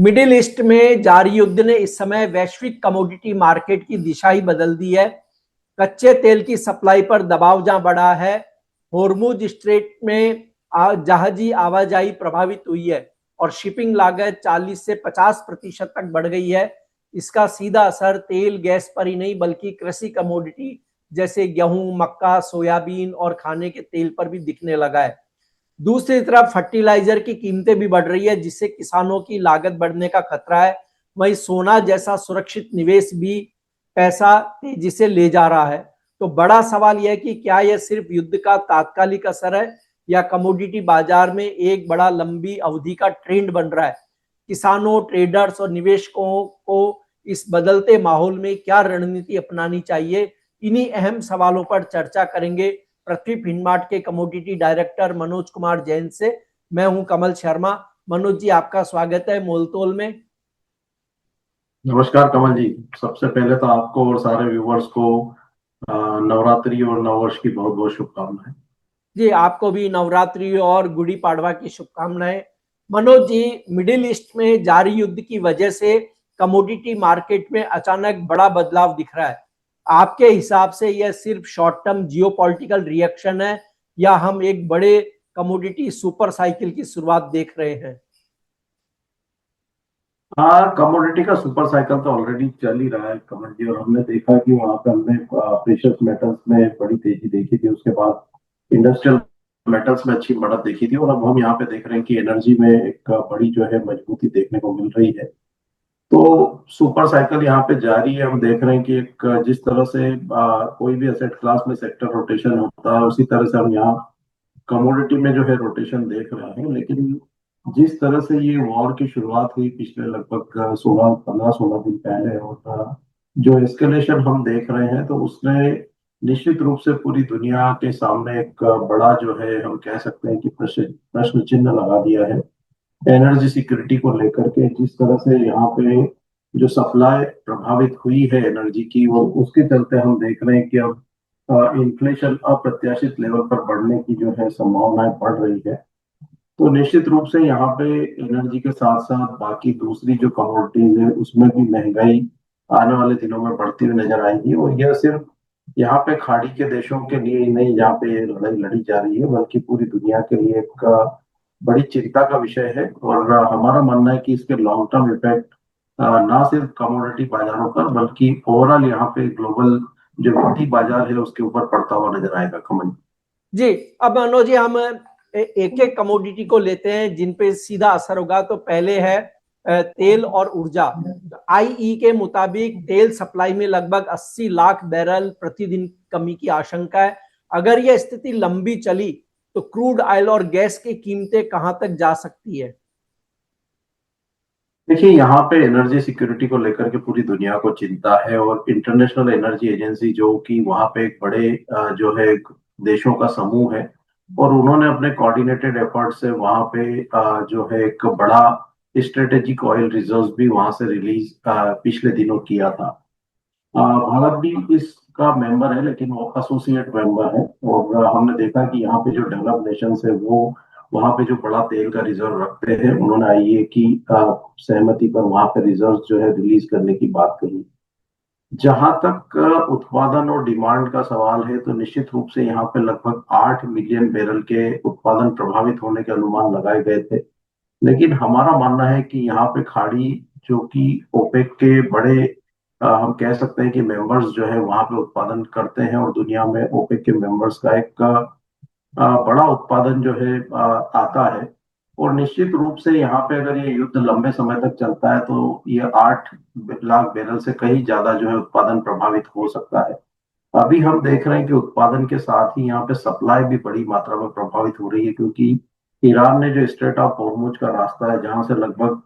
Middle east में जारी युद्ध ने इस समय वैश्विक कमोडिटी मार्केट की दिशा ही बदल दी है। कच्चे तेल की सप्लाई पर दबाव जहां बढ़ा है, होर्मुज स्ट्रेट में जहाजी आवाजाही प्रभावित हुई है और शिपिंग लागत 40 से 50% तक बढ़ गई है। इसका सीधा असर तेल गैस पर ही नहीं बल्कि कृषि कमोडिटी जैसे गेहूं, मक्का, सोयाबीन और खाने के तेल पर भी दिखने लगा है। दूसरी तरफ फर्टिलाइजर की कीमतें भी बढ़ रही है, जिससे किसानों की लागत बढ़ने का खतरा है। वहीं सोना जैसा सुरक्षित निवेश भी पैसा तेजी से ले जा रहा है। तो बड़ा सवाल यह है कि क्या यह सिर्फ युद्ध का तात्कालिक असर है या कमोडिटी बाजार में एक बड़ा लंबी अवधि का ट्रेंड बन रहा है। किसानों, ट्रेडर्स और निवेशकों को इस बदलते माहौल में क्या रणनीति अपनानी चाहिए, इन्हीं अहम सवालों पर चर्चा करेंगे पृथ्वी फिनमार्ट के कमोडिटी डायरेक्टर मनोज कुमार जैन से। मैं हूं कमल शर्मा। मनोज जी, आपका स्वागत है मोलतोल में। नमस्कार कमल जी। सबसे पहले तो आपको और सारे व्यूवर्स को नवरात्रि और नववर्ष की बहुत बहुत शुभकामनाएं। जी, आपको भी नवरात्रि और गुड़ी पाड़वा की शुभकामनाएं। मनोज जी, मिडिल ईस्ट में जारी युद्ध की वजह से कमोडिटी मार्केट में अचानक बड़ा बदलाव दिख रहा है। आपके हिसाब से यह सिर्फ शॉर्ट टर्म जियोपॉलिटिकल रिएक्शन है या हम एक बड़े कमोडिटी सुपर साइकिल की शुरुआत देख रहे हैं? हाँ, कमोडिटी का सुपर साइकिल तो ऑलरेडी चल ही रहा है कमल जी। और हमने देखा कि वहां पे हमने प्रेशियस मेटल्स में बड़ी तेजी देखी थी, उसके बाद इंडस्ट्रियल मेटल्स में अच्छी बढ़त देखी थी, और अब हम यहाँ पे देख रहे हैं कि एनर्जी में एक बड़ी जो है मजबूती देखने को मिल रही है। तो सुपर साइकिल यहाँ पे जारी है। हम देख रहे हैं कि एक जिस तरह से कोई भी एसेट क्लास में सेक्टर रोटेशन होता है, उसी तरह से हम यहाँ कमोडिटी में जो है रोटेशन देख रहे हैं। लेकिन जिस तरह से ये वॉर की शुरुआत हुई पिछले लगभग 16 दिन पहले, और जो एस्केलेशन हम देख रहे हैं, तो उसने निश्चित रूप से पूरी दुनिया के सामने एक बड़ा जो है हम कह सकते हैं कि प्रश्न प्रश्न चिन्ह लगा दिया है एनर्जी सिक्योरिटी को लेकर के। जिस तरह से यहाँ पे जो सप्लाई प्रभावित हुई है एनर्जी की, वो उसके चलते हम देख रहे हैं कि अब इन्फ्लेशन अप्रत्याशित लेवल पर बढ़ने की जो है संभावनाएं बढ़ रही है। तो निश्चित रूप से यहाँ पे एनर्जी के साथ साथ बाकी दूसरी जो कमोडिटीज है उसमें भी महंगाई आने वाले दिनों में बढ़ती हुई नजर आएगी। और यह सिर्फ यहाँ पे खाड़ी के देशों के लिए ही नहीं जहाँ पे ये लड़ाई लड़ी जा रही है, बल्कि पूरी दुनिया के लिए एक बड़ी चिंता का विषय है। और हमारा मानना है कि इसके लॉन्ग टर्म इफेक्ट ना सिर्फ कमोडिटी बाजारों पर बल्कि ओवरऑल यहाँ पे ग्लोबल जो वित्तीय बाजार है उसके ऊपर पड़ता हुआ नजर आएगा कमल। जी, अब मनोज जी, हम एक एक कमोडिटी को लेते हैं जिन पे सीधा असर होगा। तो पहले है तेल और ऊर्जा। आईई के मुताबिक तेल सप्लाई में लगभग 80 लाख बैरल प्रतिदिन कमी की आशंका है। अगर यह स्थिति लंबी चली तो क्रूड ऑयल और गैस की कीमतें कहां तक जा सकती है? देखिए, यहाँ पे एनर्जी सिक्योरिटी को लेकर के पूरी दुनिया को चिंता है, और इंटरनेशनल एनर्जी एजेंसी जो कि वहाँ पे एक बड़े जो है देशों का समूह है, और उन्होंने अपने कोऑर्डिनेटेड एफर्ट से वहाँ पे जो है एक बड़ा स्ट्रेटेजिक ऑयल रिजर्व भी वहाँ से रिलीज पिछले दिनों किया था। भारत भी इसका मेंबर है, लेकिन वो एसोसिएट मेंबर है। और हमने देखा कि यहाँ पे जो डेवलप नेशंस है वो वहाँ पे जो बड़ा तेल का रिजर्व रखते हैं, उन्होंने आईईए की सहमति पर वहाँ पे रिजर्व जो है रिलीज करने की बात कही। जहां तक उत्पादन और डिमांड का सवाल है, तो निश्चित रूप से यहाँ पे लगभग 8 मिलियन बैरल के उत्पादन प्रभावित होने के अनुमान लगाए गए थे। लेकिन हमारा मानना है कि यहाँ पे खाड़ी जो कि ओपेक के बड़े हम कह सकते हैं कि मेंबर्स जो है वहां पे उत्पादन करते हैं, और दुनिया में ओपेक के मेंबर्स का एक बड़ा उत्पादन जो है आता है। और निश्चित रूप से यहाँ पे अगर ये युद्ध लंबे समय तक चलता है, तो ये 8 लाख बैरल से कहीं ज्यादा जो है उत्पादन प्रभावित हो सकता है। अभी हम देख रहे हैं कि उत्पादन के साथ ही यहाँ पे सप्लाई भी बड़ी मात्रा में प्रभावित हो रही है, क्योंकि ईरान ने जो स्ट्रेट ऑफ हॉर्मुज का रास्ता है, जहां से लगभग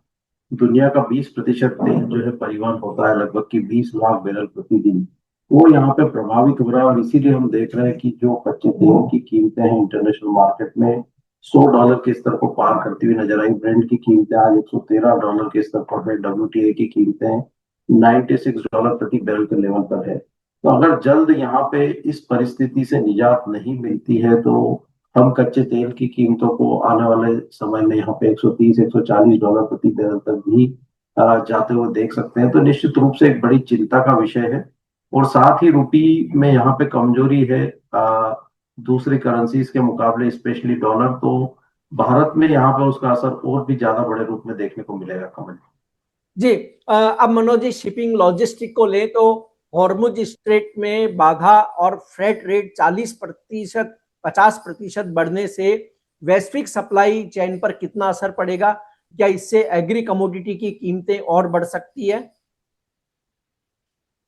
दुनिया का 20% तेल जो है परिवहन होता है, लगभग की 20 लाख बैरल प्रतिदिन, वो यहाँ पे प्रभावित हो रहा है। और इसीलिए हम देख रहे हैं कि जो कच्चे तेल की कीमतें हैं इंटरनेशनल मार्केट में $100 के स्तर को पार करती हुई नजर आई। ब्रेंट की कीमतें आज $113 के स्तर पर है। डब्ल्यूटीआई की कीमतें $96 प्रति बैरल के लेवल पर है। तो अगर जल्द यहाँ पे इस परिस्थिति से निजात नहीं मिलती है, तो हम कच्चे तेल की कीमतों को आने वाले समय में यहाँ पे 130-140 डॉलर प्रति बैरल तक भी जाते हुए देख सकते हैं। तो निश्चित रूप से एक बड़ी चिंता का विषय है। और साथ ही रुपी में यहाँ पे कमजोरी है दूसरी करेंसीज के मुकाबले, स्पेशली डॉलर। तो भारत में यहाँ पे उसका असर और भी ज्यादा बड़े रूप में देखने को मिलेगा, कमल जी। अब मनोज जी, शिपिंग लॉजिस्टिक को ले तो हॉर्मुज स्ट्रेट में बाधा और फ्रेट रेट 40% 50% बढ़ने से वैश्विक सप्लाई चेन पर कितना असर पड़ेगा? क्या इससे एग्री कमोडिटी की कीमतें और बढ़ सकती है?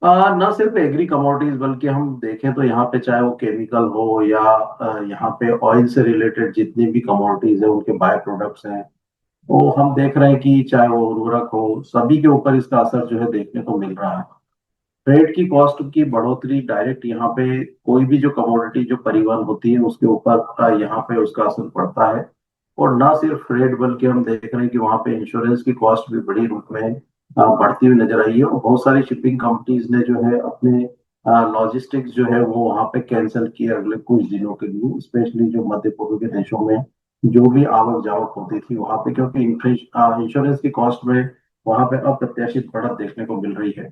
न सिर्फ एग्री कमोडिटीज, बल्कि हम देखें तो यहाँ पे चाहे वो केमिकल हो या यहाँ पे ऑयल से रिलेटेड जितनी भी कमोडिटीज है, उनके बाय प्रोडक्ट्स हैं, वो हम देख रहे हैं कि चाहे वो उर्वरक हो, सभी के ऊपर इसका असर जो है देखने को मिल रहा है। फ्रेट की कॉस्ट की बढ़ोतरी डायरेक्ट यहाँ पे कोई भी जो कमोडिटी जो परिवहन होती है उसके ऊपर यहाँ पे उसका असर पड़ता है। और ना सिर्फ फ्रेट, बल्कि हम देख रहे हैं कि वहाँ पे इंश्योरेंस की कॉस्ट भी बड़ी रूप में बढ़ती हुई नजर आई है। और बहुत सारी शिपिंग कंपनीज ने जो है अपने लॉजिस्टिक्स जो है वो वहाँ पे कैंसिल किए अगले कुछ दिनों के लिए, स्पेशली जो मध्य पूर्व के देशों में जो भी आवक जावक होती थी वहां पे, क्योंकि इंश्योरेंस की कॉस्ट में वहां पे अप्रत्याशित बढ़त देखने को मिल रही है।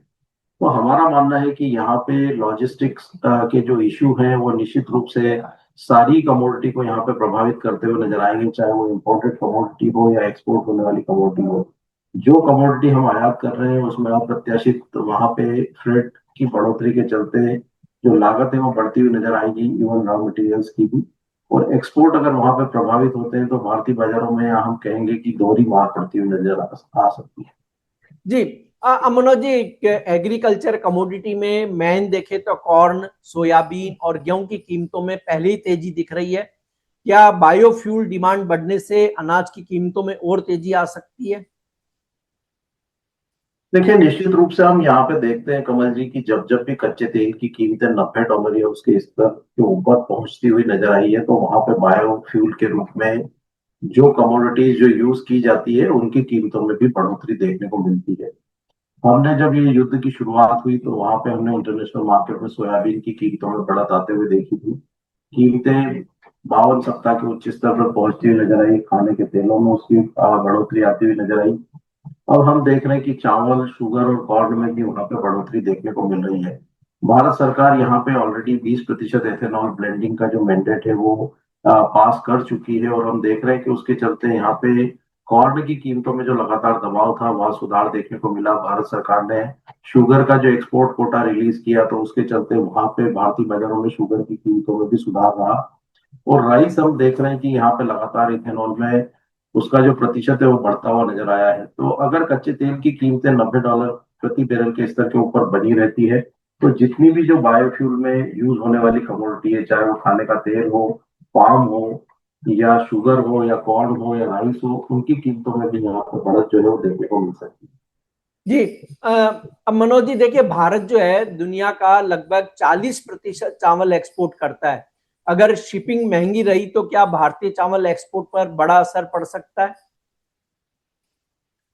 तो हमारा मानना है कि यहाँ पे लॉजिस्टिक्स के जो इश्यू हैं वो निश्चित रूप से सारी कमोडिटी को यहाँ पे प्रभावित करते हुए नजर आएंगे, चाहे वो इम्पोर्टेड कमोडिटी हो या एक्सपोर्ट होने वाली कमोडिटी हो। जो कमोडिटी हम आयात कर रहे हैं उसमें अप्रत्याशित वहां पे फ्रेट की बढ़ोतरी के चलते जो लागत है वो बढ़ती हुई नजर आएगी, इवन रॉ मटेरियल्स की भी। और एक्सपोर्ट अगर वहां पे प्रभावित होते हैं तो भारतीय बाजारों में हम कहेंगे कि दोहरी मार पड़ती हुई नजर आ सकती है। जी। मनोज जी, एग्रीकल्चर कमोडिटी में मेन देखे तो कॉर्न, सोयाबीन और गेहूं की कीमतों में पहले ही तेजी दिख रही है। क्या बायोफ्यूल डिमांड बढ़ने से अनाज की कीमतों में और तेजी आ सकती है? देखिए, निश्चित रूप से हम यहाँ पे देखते हैं कमल जी की जब जब भी कच्चे तेल की कीमतें 90 डॉलर या उसके स्तर के ऊपर पहुंचती हुई नजर आई है, तो वहां पे बायोफ्यूल के रूप में जो कमोडिटीज जो यूज की जाती है उनकी कीमतों में भी बढ़ोतरी देखने को मिलती है। हमने जब ये युद्ध की शुरुआत हुई तो वहां पे हमने इंटरनेशनल मार्केट में सोयाबीन की कीमतों में बढ़त आते हुए देखी थी। कीमतें 52 सप्ताह के उच्च स्तर पर पहुंचती हुई नजर आई, खाने के तेलों में उसकी बढ़ोतरी आती हुई नजर आई। अब हम देख रहे हैं कि चावल, शुगर और कॉर्न में भी वहां पे बढ़ोतरी देखने को मिल रही है। भारत सरकार यहाँ पे ऑलरेडी 20% एथेनॉल ब्लेंडिंग का जो मैंडेट है वो पास कर चुकी है। और हम देख रहे हैं कि उसके चलते यहाँ पे कॉर्न की कीमतों में जो लगातार दबाव था वहां सुधार देखने को मिला। भारत सरकार ने शुगर का जो एक्सपोर्ट कोटा रिलीज किया तो उसके चलते वहां पे भारतीय बाजारों में शुगर की कीमतों में भी सुधार रहा। और राइस हम देख रहे हैं कि यहाँ पे लगातार इथेनॉल में उसका जो प्रतिशत है वो बढ़ता हुआ नजर आया है। तो अगर कच्चे तेल की कीमतें 90 डॉलर प्रति बैरल के स्तर के ऊपर बनी रहती है तो जितनी भी जो बायोफ्यूल में यूज होने वाली कमोडिटी है, चाहे वो खाने का तेल हो, पाम हो या शुगर हो या कॉर्न हो या राइस हो, उनकी कीमतों में भी यहाँ पर बढ़त जो है वो देखने को मिल सकती है। जी। अब मनोज जी देखिए, भारत जो है दुनिया का लगभग 40% चावल एक्सपोर्ट करता है। अगर शिपिंग महंगी रही तो क्या भारतीय चावल एक्सपोर्ट पर बड़ा असर पड़ सकता है?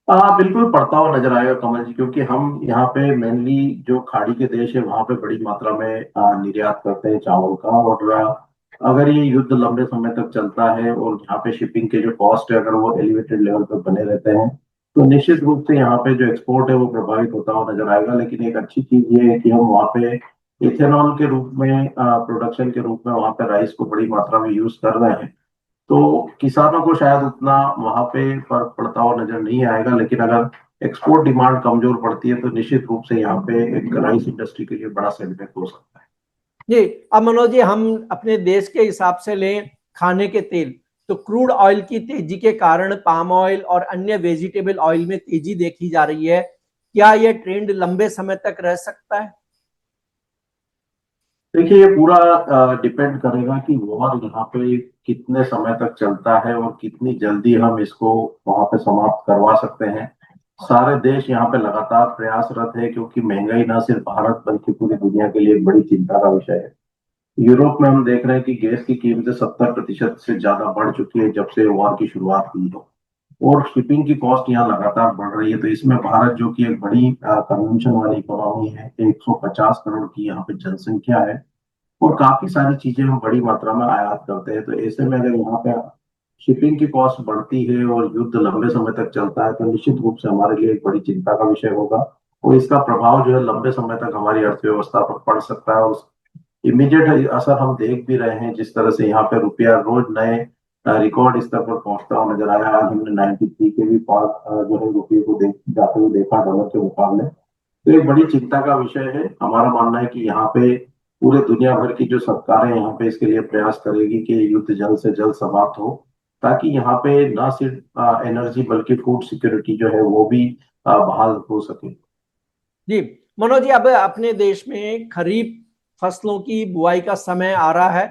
हाँ, बिल्कुल पड़ता हुआ नजर आएगा कमल जी, क्योंकि हम यहाँ पे मेनली जो खाड़ी के देश है वहां पे बड़ी मात्रा में निर्यात करते हैं चावल का। और अगर ये युद्ध लंबे समय तक चलता है और यहाँ पे शिपिंग के जो कॉस्ट है अगर वो एलिवेटेड लेवल पर बने रहते हैं तो निश्चित रूप से यहाँ पे जो एक्सपोर्ट है वो प्रभावित होता हुआ नजर आएगा। लेकिन एक अच्छी चीज ये है कि हम वहाँ पे इथेनॉल के रूप में प्रोडक्शन के रूप में वहाँ पे राइस को बड़ी मात्रा में यूज कर रहे हैं। तो किसानों को शायद उतना वहां पे फर्क पड़ता हुआ नजर नहीं आएगा। लेकिन अगर एक्सपोर्ट डिमांड कमजोर पड़ती है तो निश्चित रूप से यहाँ पे एक राइस इंडस्ट्री के लिए बड़ा सेटबैक हो सकता है। जी। अब मनोज जी, हम अपने देश के हिसाब से लें खाने के तेल, तो क्रूड ऑयल की तेजी के कारण पाम ऑयल और अन्य वेजिटेबल ऑयल में तेजी देखी जा रही है। क्या यह ट्रेंड लंबे समय तक रह सकता है? देखिए, ये पूरा डिपेंड करेगा कि वॉर यहाँ पे कितने समय तक चलता है और कितनी जल्दी हम इसको वहां पे समाप्त करवा सकते हैं। सारे देश यहाँ पे लगातार प्रयासरत है, क्योंकि महंगाई ना सिर्फ भारत बल्कि पूरी दुनिया के लिए एक बड़ी चिंता का विषय है। यूरोप में हम देख रहे हैं कि गैस की कीमतें 70% से ज्यादा बढ़ चुकी है जब से वॉर की शुरुआत हुई हो। और शिपिंग की कॉस्ट यहाँ लगातार बढ़ रही है। तो इसमें भारत, जो कि एक बड़ी कंजम्पशन वाली इकोनॉमी है, 150 करोड़ की यहाँ पे जनसंख्या है, और काफी सारी चीजें हम बड़ी मात्रा में आयात करते हैं। तो ऐसे में अगर यहाँ पे शिपिंग की कॉस्ट बढ़ती है और युद्ध लंबे समय तक चलता है तो निश्चित रूप से हमारे लिए एक बड़ी चिंता का विषय होगा, और इसका प्रभाव जो है लंबे समय तक हमारी अर्थव्यवस्था पर पड़ सकता है। और इमीडिएट असर हम देख भी रहे हैं, जिस तरह से यहाँ पे रुपया रोज नए रिकॉर्ड स्तर पर पहुंचता हुआ नजर आया। आज हमने 93 के भी पास जो है रुपये को जाते हुए देखा डॉलर के मुकाबले। तो एक बड़ी चिंता का विषय है। हमारा मानना है कि यहाँ पे पूरे दुनिया भर की जो सरकारें यहाँ पे इसके लिए प्रयास करेगी कि युद्ध जल्द से जल्द समाप्त हो, ताकि यहाँ पे न सिर्फ एनर्जी बल्कि फूड सिक्योरिटी जो है वो भी बहाल हो सके। जी मनोज जी, अब अपने देश में खरीफ फसलों की बुआई का समय आ रहा है,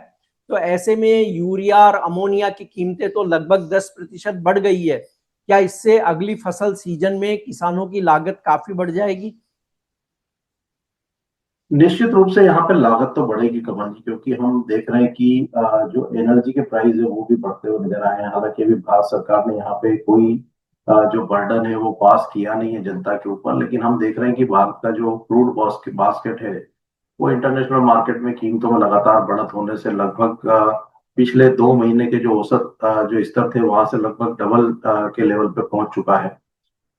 तो ऐसे में यूरिया और अमोनिया की कीमतें तो लगभग 10% बढ़ गई है। क्या इससे अगली फसल सीजन में किसानों की लागत काफी बढ़ जाएगी? निश्चित रूप से यहाँ पे लागत तो बढ़ेगी कमल जी, क्योंकि हम देख रहे हैं कि जो एनर्जी के प्राइस है वो भी बढ़ते हुए नजर आए हैं। हालांकि अभी भारत सरकार ने यहाँ पे कोई जो बर्डन है वो पास किया नहीं है जनता के ऊपर, लेकिन हम देख रहे हैं कि भारत का जो क्रूड बास्केट है वो इंटरनेशनल मार्केट में कीमतों में लगातार बढ़त होने से लगभग पिछले 2 महीने के जो औसत जो स्तर थे वहां से लगभग डबल के लेवल पे पहुंच चुका है।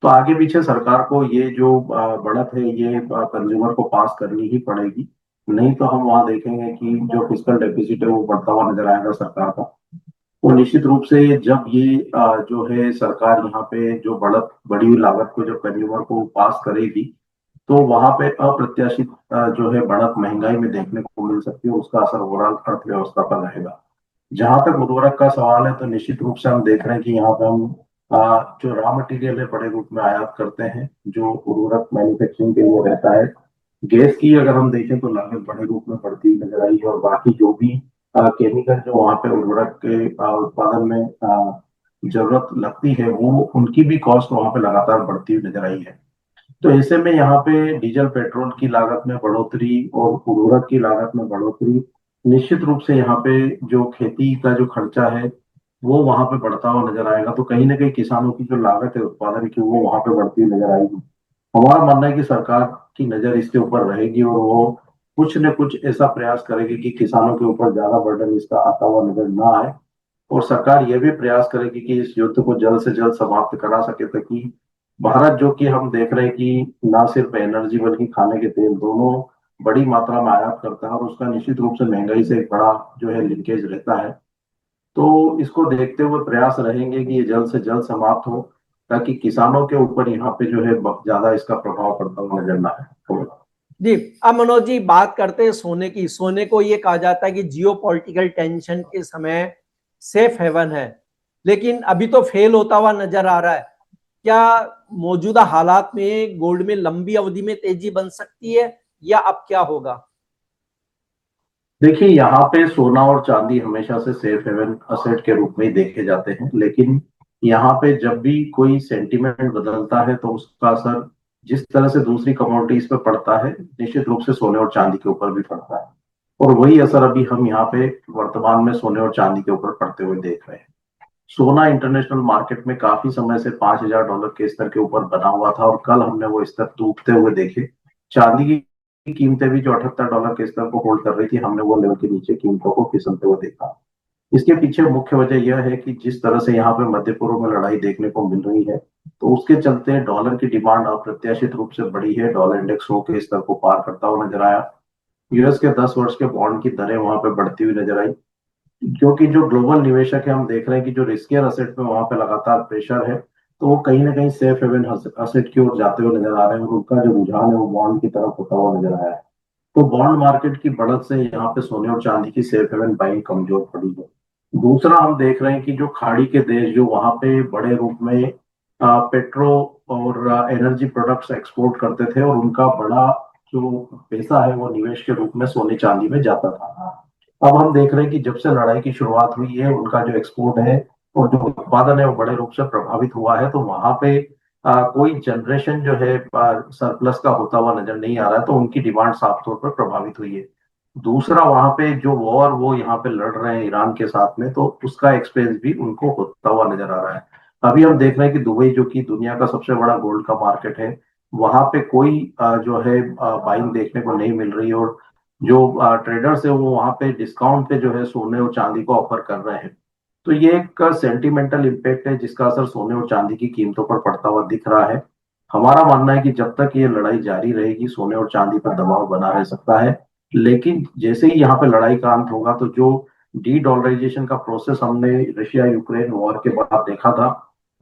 तो आगे पीछे सरकार को ये जो बढ़त है ये कंज्यूमर को पास करनी ही पड़ेगी। नहीं तो हम वहां देखेंगे कि जो फिस्कल डेफिसिट है वो बढ़ता हुआ नजर आएगा सरकार का। तो निश्चित रूप से जब ये जो है सरकार यहाँ पे जो बढ़ी हुई लागत को जब कंज्यूमर को पास करेगी, तो वहां पे अप्रत्याशित जो है बढ़त महंगाई में देखने को मिल सकती है। उसका असर ओवरऑल अर्थव्यवस्था पर रहेगा। जहां तक उर्वरक का सवाल है तो निश्चित रूप से हम देख रहे हैं कि यहाँ पे हम जो रॉ मटेरियल है बड़े रूप में आयात करते हैं जो उर्वरक मैन्युफैक्चरिंग के लिए रहता है। गैस की अगर हम देखें तो लागत बड़े रूप में बढ़ती हुई नजर आई है, और बाकी जो भी केमिकल जो वहाँ पे उर्वरक के उत्पादन में जरूरत लगती है वो उनकी भी कॉस्ट वहाँ पे लगातार बढ़ती हुई नजर आई है। तो ऐसे में यहाँ पे डीजल पेट्रोल की लागत में बढ़ोतरी और उर्वरक की लागत में बढ़ोतरी, निश्चित रूप से यहाँ पे जो खेती का जो खर्चा है वो वहां पे बढ़ता हुआ नजर आएगा। तो कहीं ना कहीं किसानों की जो लागत है उत्पादन की वो वहां पे बढ़ती हुई नजर आएगी। हमारा मानना है कि सरकार की नजर इसके ऊपर रहेगी और वो कुछ न कुछ ऐसा प्रयास करेगी कि किसानों के ऊपर ज्यादा बर्डन इसका आता हुआ नजर ना आए। और सरकार ये भी प्रयास करेगी कि इस युद्ध को जल्द से जल्द समाप्त करा सके, ताकि भारत जो कि हम देख रहे हैं कि ना सिर्फ एनर्जी बल्कि खाने के तेल दोनों बड़ी मात्रा में आयात करता है, और उसका निश्चित रूप से महंगाई से एक बड़ा जो है लिंकेज रहता है। तो इसको देखते हुए प्रयास रहेंगे कि ये जल्द से जल्द समाप्त हो, ताकि किसानों के ऊपर यहाँ पे जो है ज्यादा इसका प्रभाव पड़ता हुआ नजर ना आए। जी, अब मनोज जी बात करते हैं सोने की। सोने को ये कहा जाता है कि जियो पॉलिटिकल टेंशन के समय सेफ हेवन है, लेकिन अभी तो फेल होता हुआ नजर आ रहा है। क्या मौजूदा हालात में गोल्ड में लंबी अवधि में तेजी बन सकती है, या अब क्या होगा? देखिए, यहाँ पे सोना और चांदी हमेशा से सेफ हेवन असेट के रूप में ही देखे जाते हैं, लेकिन यहाँ पे जब भी कोई सेंटीमेंट बदलता है तो उसका असर जिस तरह से दूसरी कमोडिटीज पे पड़ता है निश्चित रूप से सोने और चांदी के ऊपर भी पड़ता है। और वही असर अभी हम यहाँ पे वर्तमान में सोने और चांदी के ऊपर पड़ते हुए देख रहे हैं। सोना इंटरनेशनल मार्केट में काफी समय से $5,000 के स्तर के ऊपर बना हुआ था, और कल हमने वो स्तर टूटते हुए देखे। चांदी की कीमतें भी जो $78 के स्तर को होल्ड कर रही थी, हमने वो लेवल के नीचे कीमतों को फिसलते हुए देखा। इसके पीछे मुख्य वजह यह है कि जिस तरह से यहाँ पे मध्य पूर्व में लड़ाई देखने को मिल रही है, तो उसके चलते डॉलर की डिमांड अप्रत्याशित रूप से बढ़ी है। डॉलर इंडेक्स 100 के स्तर को पार करता हुआ नजर आया। यूएस के 10 वर्ष के बॉन्ड की दरें वहां पे बढ़ती हुई नजर आई, क्योंकि जो ग्लोबल निवेशक है हम देख रहे हैं कि जो रिस्कियर असेट में वहां पे लगातार प्रेशर है, तो वो कहीं ना कहीं सेफ हेवन असेट की ओर जाते हुए नजर आ रहे हैं, और उनका जो रुझान है वो बॉन्ड की तरफ होता हुआ नजर आया है। तो बॉन्ड मार्केट की बढ़त से यहाँ पे सोने और चांदी की सेफ हेवन बाइंग कमजोर पड़ी है। दूसरा, हम देख रहे हैं कि जो खाड़ी के देश जो वहां पे बड़े रूप में पेट्रो और एनर्जी प्रोडक्ट्स एक्सपोर्ट करते थे, और उनका बड़ा जो पैसा है वो निवेश के रूप में सोने चांदी में जाता था। अब हम देख रहे हैं कि जब से लड़ाई की शुरुआत हुई है उनका जो एक्सपोर्ट है और जो उत्पादन है वो बड़े रूप से प्रभावित हुआ है। तो वहां पे कोई जनरेशन जो है सरप्लस का होता हुआ नजर नहीं आ रहा है, तो उनकी डिमांड साफ तौर पर प्रभावित हुई है। दूसरा, वहां पे जो वॉर वो यहाँ पे लड़ रहे हैं ईरान के साथ में, तो उसका एक्सपेंस भी उनको होता हुआ नजर आ रहा है। अभी हम देख रहे हैं कि दुबई जो कि दुनिया का सबसे बड़ा गोल्ड का मार्केट है, वहां पे कोई जो है बाइंग देखने को नहीं मिल रही। और जो ट्रेडर्स है वो वहां पे डिस्काउंट पे जो है सोने और चांदी को ऑफर कर रहे हैं। तो ये एक सेंटिमेंटल इम्पैक्ट है जिसका असर सोने और चांदी की कीमतों पर पड़ता हुआ दिख रहा है। हमारा मानना है कि जब तक ये लड़ाई जारी रहेगी सोने और चांदी पर दबाव बना रह सकता है। लेकिन जैसे ही यहाँ पे लड़ाई का अंत होगा तो जो डी डॉलराइजेशन का प्रोसेस हमने रशिया यूक्रेन वॉर के बाद देखा था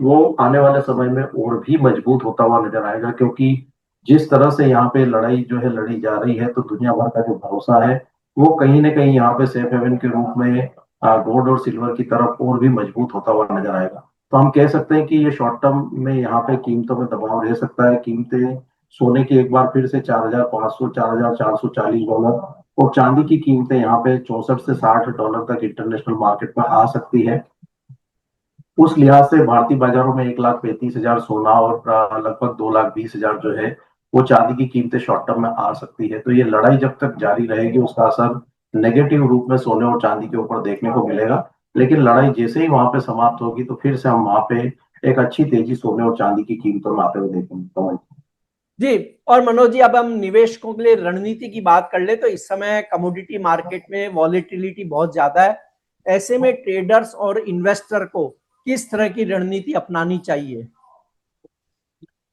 वो आने वाले समय में और भी मजबूत होता हुआ नजर आएगा, क्योंकि जिस तरह से यहाँ पे लड़ाई जो है लड़ी जा रही है तो दुनिया भर का जो भरोसा है वो कहीं ना कहीं यहाँ पे सेफ हेवन के रूप में गोल्ड और सिल्वर की तरफ और भी मजबूत होता हुआ नजर आएगा। तो हम कह सकते हैं कि ये शॉर्ट टर्म में यहाँ पे कीमतों में दबाव रह सकता है। कीमतें सोने की एक बार फिर से 4,500 4,440 डॉलर और चांदी की कीमतें यहाँ पे 64 से 60 डॉलर तक इंटरनेशनल मार्केट में आ सकती है। उस लिहाज से भारतीय बाजारों में 1,35,000 सोना और लगभग 2,20,000 जो है वो चांदी की कीमतें शॉर्ट टर्म में आ सकती है। तो ये लड़ाई जब तक जारी रहेगी उसका असर नेगेटिव रूप में सोने और चांदी के ऊपर देखने को मिलेगा। लेकिन लड़ाई जैसे ही वहां पे समाप्त होगी तो फिर से हम वहां पे एक अच्छी तेजी सोने और चांदी की कीमतों में आते हुए देखेंगे। जी। और मनोज जी, अब हम निवेशकों के लिए रणनीति की बात कर ले तो इस समय कमोडिटी मार्केट में वॉलेटिलिटी बहुत ज्यादा है। ऐसे में ट्रेडर्स और इन्वेस्टर को किस तरह की रणनीति अपनानी चाहिए?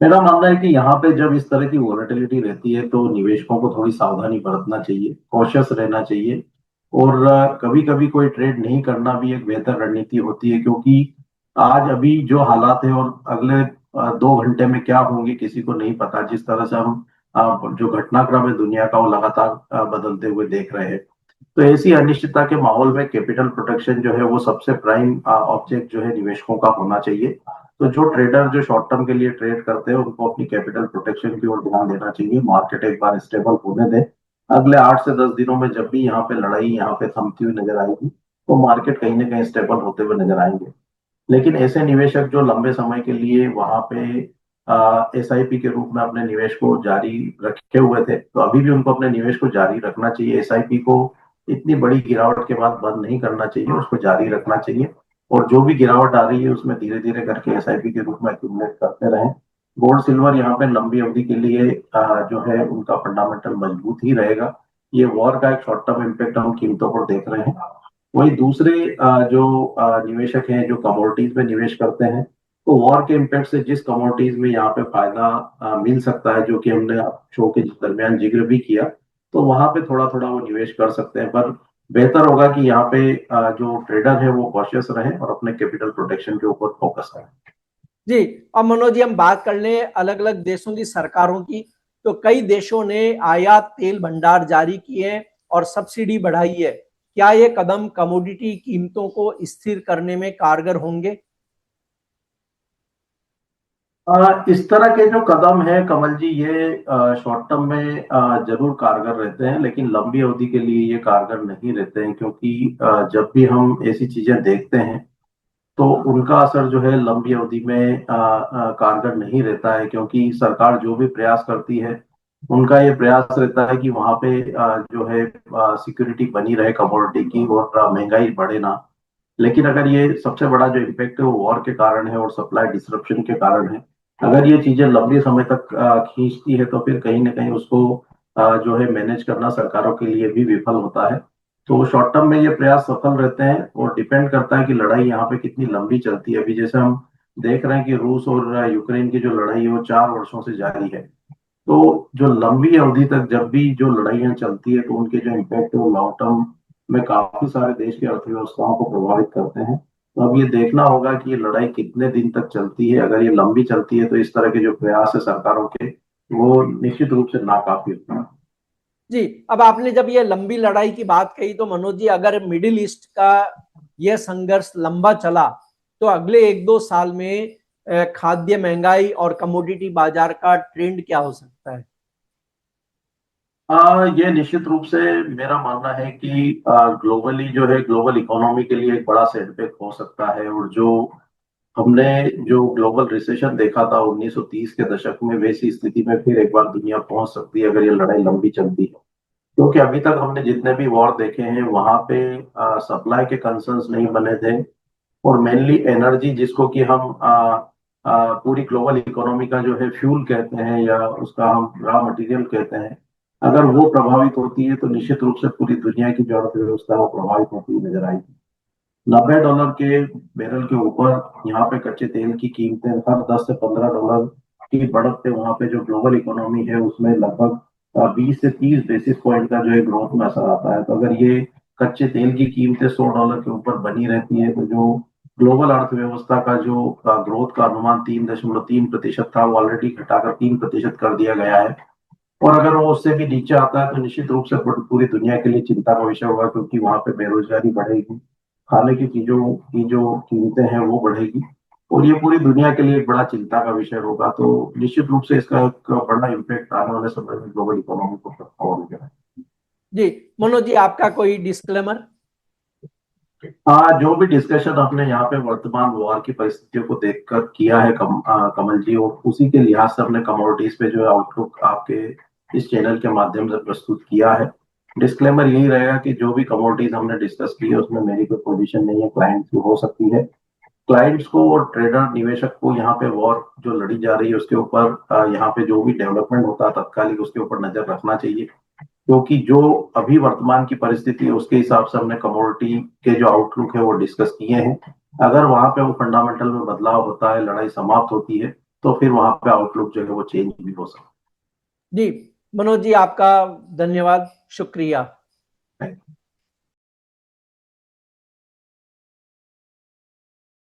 मेरा मानना है कि यहाँ पे जब इस तरह की वोलेटिलिटी रहती है तो निवेशकों को थोड़ी सावधानी बरतना चाहिए, कॉशियस रहना चाहिए। और कभी कभी कोई ट्रेड नहीं करना भी एक बेहतर रणनीति होती है, क्योंकि आज अभी जो हालात है और अगले 2 घंटे में क्या होंगे किसी को नहीं पता। जिस तरह से हम जो घटनाक्रम है दुनिया का वो लगातार बदलते हुए देख रहे हैं। तो ऐसी अनिश्चितता के माहौल में कैपिटल प्रोटेक्शन जो है वो सबसे प्राइम ऑब्जेक्ट जो है निवेशकों का होना चाहिए। तो जो ट्रेडर जो शॉर्ट टर्म के लिए ट्रेड करते हैं उनको अपनी कैपिटल प्रोटेक्शन की ओर ध्यान देना चाहिए। मार्केट एक बार स्टेबल होने दें। अगले 8 से 10 दिनों में जब भी यहाँ पे लड़ाई यहाँ पे थमती हुई नजर आएगी तो मार्केट कहीं ना कहीं स्टेबल होते हुए नजर आएंगे। लेकिन ऐसे निवेशक जो लंबे समय के लिए वहां पे एसआईपी के रूप में अपने निवेश को जारी रखे हुए थे तो अभी भी उनको अपने निवेश को जारी रखना चाहिए। एसआईपी को इतनी बड़ी गिरावट के बाद बंद नहीं करना चाहिए, उसको जारी रखना चाहिए। और जो भी गिरावट आ रही है उसमें धीरे धीरे करके एसआईपी के रूप में एक्यूमुलेट करते रहें। गोल्ड सिल्वर यहाँ पे लंबी अवधि के लिए जो है उनका फंडामेंटल मजबूत ही रहेगा। ये वॉर का एक शॉर्ट टर्म इम्पैक्ट हम कीमतों पर देख रहे हैं। वही दूसरे जो निवेशक हैं जो कमोडिटीज में निवेश करते हैं तो वॉर के इम्पैक्ट से जिस कमोडिटीज में यहाँ पे फायदा मिल सकता है जो कि हमने शो के दरमियान जिक्र भी किया, तो वहां पे थोड़ा थोड़ा वो निवेश कर सकते हैं। पर बेहतर होगा कि यहाँ पे जो ट्रेडर है वो कॉशियस रहे और अपने कैपिटल प्रोटेक्शन के ऊपर फोकस करें। जी। अब मनोज जी, हम बात कर लें अलग अलग देशों की सरकारों की। तो कई देशों ने आयात तेल भंडार जारी किए हैं और सब्सिडी बढ़ाई है। क्या ये कदम कमोडिटी कीमतों को स्थिर करने में कारगर होंगे? इस तरह के जो कदम है कमल जी ये शॉर्ट टर्म में जरूर कारगर रहते हैं, लेकिन लंबी अवधि के लिए ये कारगर नहीं रहते हैं। क्योंकि जब भी हम ऐसी चीजें देखते हैं तो उनका असर जो है लंबी अवधि में कारगर नहीं रहता है। क्योंकि सरकार जो भी प्रयास करती है उनका ये प्रयास रहता है कि वहां पे जो है सिक्योरिटी बनी रहे कमोडिटी की और महंगाई बढ़े ना। लेकिन अगर ये सबसे बड़ा जो इम्पैक्ट है वो वॉर के कारण है और सप्लाई डिसरप्शन के कारण है। अगर ये चीजें लंबे समय तक खींचती है तो फिर कहीं ना कहीं उसको जो है मैनेज करना सरकारों के लिए भी विफल होता है। तो शॉर्ट टर्म में ये प्रयास सफल रहते हैं और डिपेंड करता है कि लड़ाई यहाँ पे कितनी लंबी चलती है। अभी जैसे हम देख रहे हैं कि रूस और यूक्रेन की जो लड़ाई है वो 4 वर्षों से जारी है। तो जो लंबी अवधि तक जब भी जो लड़ाइयाँ चलती है तो उनके जो इम्पैक्ट है वो लॉन्ग टर्म में काफी सारे देश की अर्थव्यवस्थाओं को प्रभावित करते हैं। तो अब ये देखना होगा कि ये लड़ाई कितने दिन तक चलती है। अगर ये लंबी चलती है तो इस तरह के जो प्रयास है सरकारों के वो निश्चित रूप से नाकाफी होते हैं। जी। अब आपने जब ये लंबी लड़ाई की बात कही तो मनोज जी, अगर मिडिल ईस्ट का यह संघर्ष लंबा चला तो अगले 1-2 साल में खाद्य महंगाई और कमोडिटी बाजार का ट्रेंड क्या हो सकता है? ये निश्चित रूप से मेरा मानना है कि ग्लोबली जो है ग्लोबल इकोनॉमी के लिए एक बड़ा सेटबैक हो सकता है। और जो हमने जो ग्लोबल रिसेशन देखा था 1930 के दशक में वैसी स्थिति में फिर एक बार दुनिया पहुंच सकती है अगर ये लड़ाई लंबी चलती है। क्योंकि अभी तक हमने जितने भी वॉर देखे हैं वहां पे सप्लाई के कंसर्न्स नहीं बने थे। और मेनली एनर्जी जिसको कि हम पूरी ग्लोबल इकोनॉमी का जो है फ्यूल कहते हैं या उसका हम रॉ मटेरियल कहते हैं, अगर वो प्रभावित होती है तो निश्चित रूप से पूरी दुनिया की जो अर्थव्यवस्था है वो प्रभावित होती हुई नजर आएगी। $90 के बैरल के ऊपर यहाँ पे कच्चे तेल की कीमतें हर 10 से $15 की बढ़त पे वहाँ पे जो ग्लोबल इकोनॉमी है उसमें लगभग 20 से 30 बेसिस पॉइंट का जो है ग्रोथ में असर आता है। तो अगर ये कच्चे तेल की कीमतें $100 के ऊपर बनी रहती है तो जो ग्लोबल अर्थव्यवस्था का जो ग्रोथ का अनुमान 3.3% था वो ऑलरेडी घटाकर 3% कर दिया गया है। और अगर वो उससे भी नीचे आता है तो निश्चित रूप से पूरी दुनिया के लिए चिंता का विषय होगा, क्योंकि वहां पे बेरोजगारी बढ़ेगी, खाने की चीजों की जो कीमतें हैं वो बढ़ेगी, और ये पूरी दुनिया के लिए एक बड़ा चिंता का विषय होगा। तो निश्चित रूप से इसका एक बड़ा इम्पैक्ट आने वाले समय में ग्लोबल इकोनॉमी को प्रभाव होगा। जी मनोज जी, आपका कोई डिस्क्लेमर? हाँ, जो भी डिस्कशन हमने यहाँ पे वर्तमान वॉर की परिस्थितियों को देखकर किया है कमल जी, और उसी के लिहाज से हमने कमोडिटीज पे जो है आउटलुक आपके इस चैनल के माध्यम से प्रस्तुत किया है। डिस्क्लेमर यही रहेगा कि जो भी कमोडिटीज हमने डिस्कस की है उसमें मेरी कोई पोजीशन नहीं है, क्लाइंट की हो सकती है। क्लाइंट्स को और ट्रेडर निवेशक को यहाँ पे वॉर जो लड़ी जा रही है उसके ऊपर यहाँ पे जो भी डेवलपमेंट होता है तत्कालिक उसके ऊपर नजर रखना चाहिए, क्योंकि जो अभी वर्तमान की परिस्थिति है उसके हिसाब से हमने कमोडिटी के जो आउटलुक है वो डिस्कस किए हैं। अगर वहां पे वो फंडामेंटल में बदलाव होता है, लड़ाई समाप्त होती है, तो फिर वहां पे आउटलुक जो है वो चेंज भी हो सकता जी मनोज जी, आपका धन्यवाद, शुक्रिया। है।